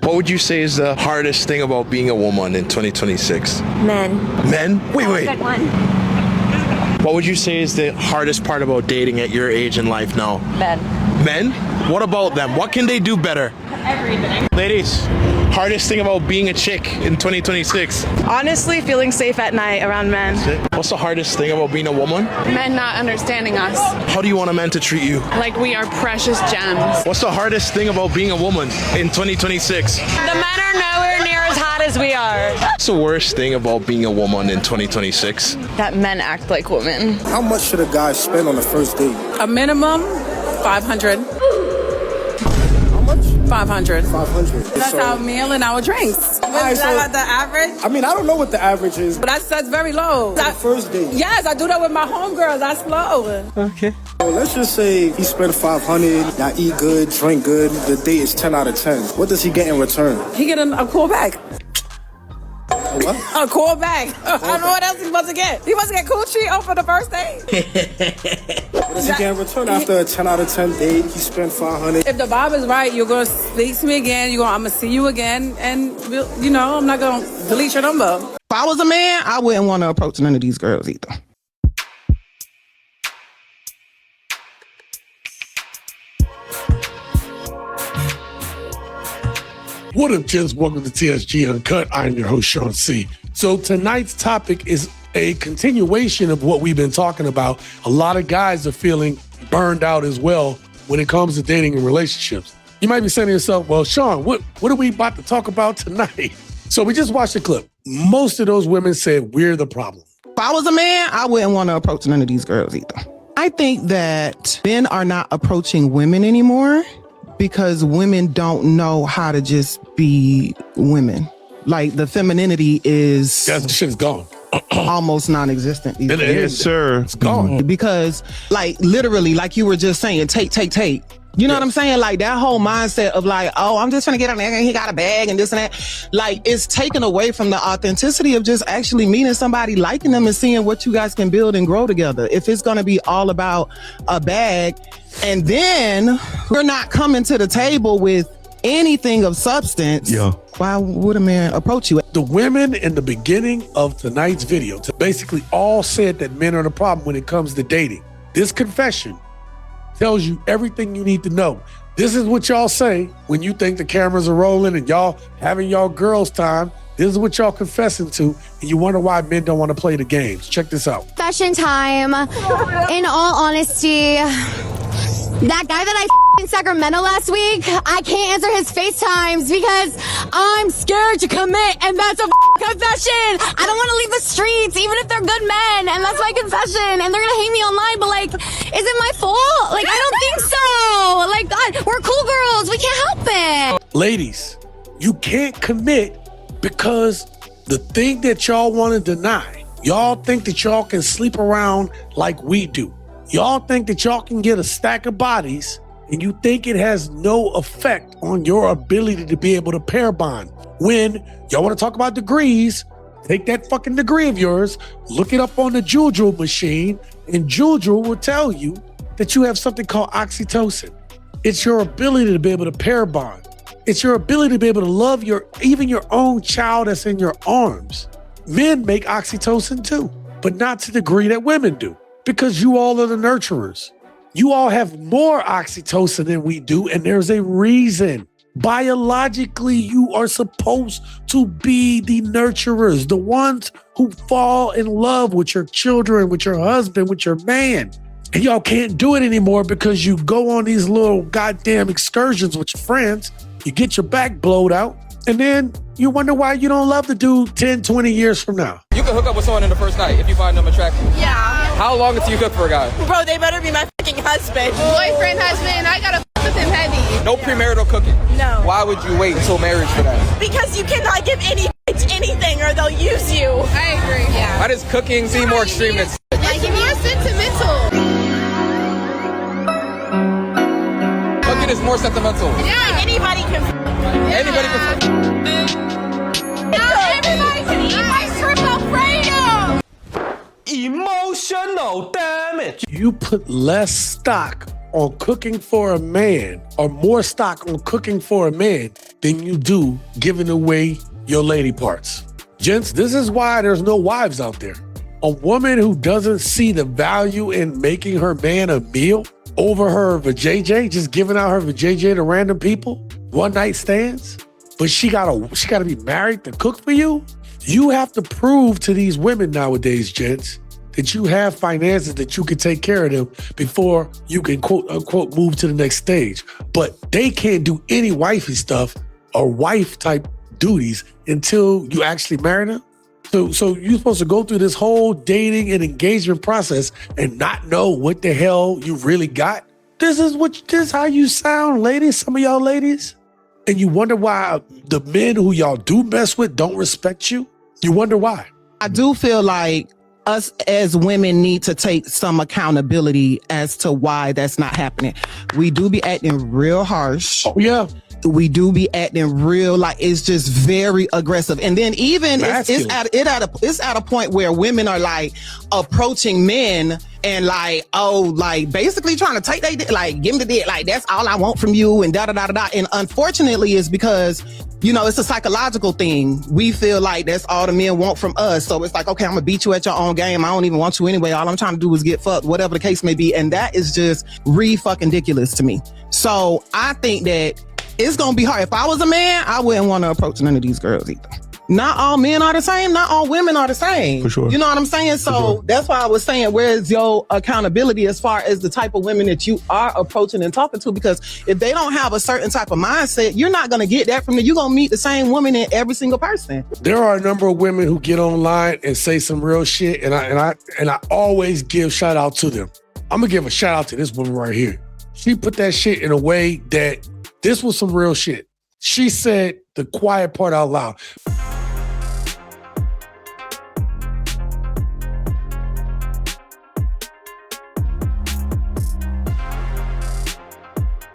What would you say is the hardest thing about being a woman in 2026? Men. Men? Wait. Good one. What would you say is the hardest part about dating at your age in life now? Men. Men? What about them? What can they do better? Everything. Ladies, hardest thing about being a chick in 2026? Honestly, feeling safe at night around men. What's the hardest thing about being a woman? Men not understanding us How do you want a man to treat you? like we are precious gems. What's the hardest thing about being a woman in 2026? The men are nowhere near as hot as we are. What's the worst thing about being a woman in 2026? That men act like women. How much should a guy spend on the first date? A minimum, 500. How much? 500. 500. That's our meal and our drinks. Is that the average? I mean, I don't know what the average is. But that's very low. The first date. Yes, I do that with my homegirls. That's low. Well, let's just say he spent 500, y'all eat good, drink good, the date is 10 out of 10. What does he get in return? He get a call back. What? A call back. I don't know what else he supposed to get. He supposed to get coochie off for the first date. What does he get in return after a 10 out of 10 date? He spent 500. If the vibe is right, you're going to speak to me again. I'm going to see you again. And, I'm not going to delete your number. If I was a man, I wouldn't want to approach none of these girls either. What up, gents? Welcome to TSG Uncut. I'm your host, Shaun C. So tonight's topic is a continuation of what we've been talking about. A lot of guys are feeling burned out as well when it comes to dating and relationships. You might be saying to yourself, well, Shaun, what are we about to talk about tonight? So we just watched the clip. Most of those women said we're the problem. If I was a man, I wouldn't want to approach none of these girls either. I think that men are not approaching women anymore because women don't know how to just be women. Like the femininity is That shit's gone. almost non-existent these days. Yes, sir. It's gone. Because like literally, like you were just saying, take. You know what I'm saying? Like that whole mindset of like, oh, I'm just trying to get on there and he got a bag and this and that. Like it's taken away from the authenticity of just actually meeting somebody, liking them and seeing what you guys can build and grow together. If it's going to be all about a bag and then we're not coming to the table with anything of substance, why would a man approach you? The women in the beginning of tonight's video basically all said that men are the problem when it comes to dating. This confession tells you everything you need to know. This is what y'all say when you think the cameras are rolling and y'all having y'all girls' time. This is what y'all confessing to, and you wonder why men don't want to play the games. Check this out. Confession time. In all honesty, that guy that I in Sacramento last week, I can't answer his FaceTimes because I'm scared to commit, and that's a confession. I don't want to leave the streets, even if they're good men, and that's my confession, and they're gonna hate me online, but like, is it my fault? Like, I don't think so. Like, God, we're cool girls. We can't help it. Ladies, you can't commit because the thing that y'all want to deny, y'all think that y'all can sleep around like we do. Y'all think that y'all can get a stack of bodies and you think it has no effect on your ability to be able to pair bond. When y'all want to talk about degrees, take that fucking degree of yours, look it up on the Juul machine, and Juul will tell you that you have something called oxytocin. It's your ability to be able to pair bond. It's your ability to be able to love even your own child that's in your arms. Men make oxytocin too, but not to the degree that women do, because you all are the nurturers. You all have more oxytocin than we do, and there's a reason. Biologically, you are supposed to be the nurturers, the ones who fall in love with your children, with your husband, with your man. And y'all can't do it anymore because you go on these little goddamn excursions with your friends, you get your back blowed out, and then you wonder why you don't love the dude 10, 20 years from now. You can hook up with someone in the first night if you find them attractive. Yeah. How long until you cook for a guy? Bro, they better be my fucking husband. Boyfriend, husband, I gotta f with him heavy. No premarital cooking. No. Why would you wait until marriage for that? Because you cannot give any bitch anything or they'll use you. I agree. Yeah. Why does cooking seem more extreme than sex? Like, it's more sentimental. Cooking is more sentimental. Yeah. Anybody can Anybody can. Everybody can eat my shrimp Alfredo. Emotional damage. You put less stock on cooking for a man or more stock on cooking for a man than you do giving away your lady parts. Gents, this is why there's no wives out there. A woman who doesn't see the value in making her man a meal over her vajayjay, just giving out her vajayjay to random people, one night stands, but she gotta be married to cook for you. You have to prove to these women nowadays, gents, that you have finances that you can take care of them before you can quote unquote move to the next stage. But they can't do any wifey stuff or wife type duties until you actually marry them. So you're supposed to go through this whole dating and engagement process and not know what the hell you really got. This is how you sound, ladies, some of y'all ladies. And you wonder why the men who y'all do mess with don't respect you. You wonder why. I do feel like us as women need to take some accountability as to why that's not happening. We do be acting real harsh. Oh, yeah. We do be acting real, like it's just very aggressive. And then even it's at a point where women are like approaching men and like, oh, like basically trying to take they like give them the dick, like that's all I want from you and da da da da da. And unfortunately it's because, you know, it's a psychological thing. We feel like that's all the men want from us. So it's like, okay, I'm gonna beat you at your own game. I don't even want you anyway. All I'm trying to do is get fucked, whatever the case may be. And that is just fucking ridiculous to me. So I think that it's gonna be hard. If I was a man, I wouldn't want to approach none of these girls either. Not all men are the same. Not all women are the same. For sure. You know what I'm saying? So that's why I was saying, where's your accountability as far as the type of women that you are approaching and talking to? Because if they don't have a certain type of mindset, you're not gonna get that from them. You're gonna meet the same woman in every single person. There are a number of women who get online and say some real shit, and I always give shout out to them. I'm gonna give a shout out to this woman right here. She put that shit in a way that this was some real shit. She said the quiet part out loud.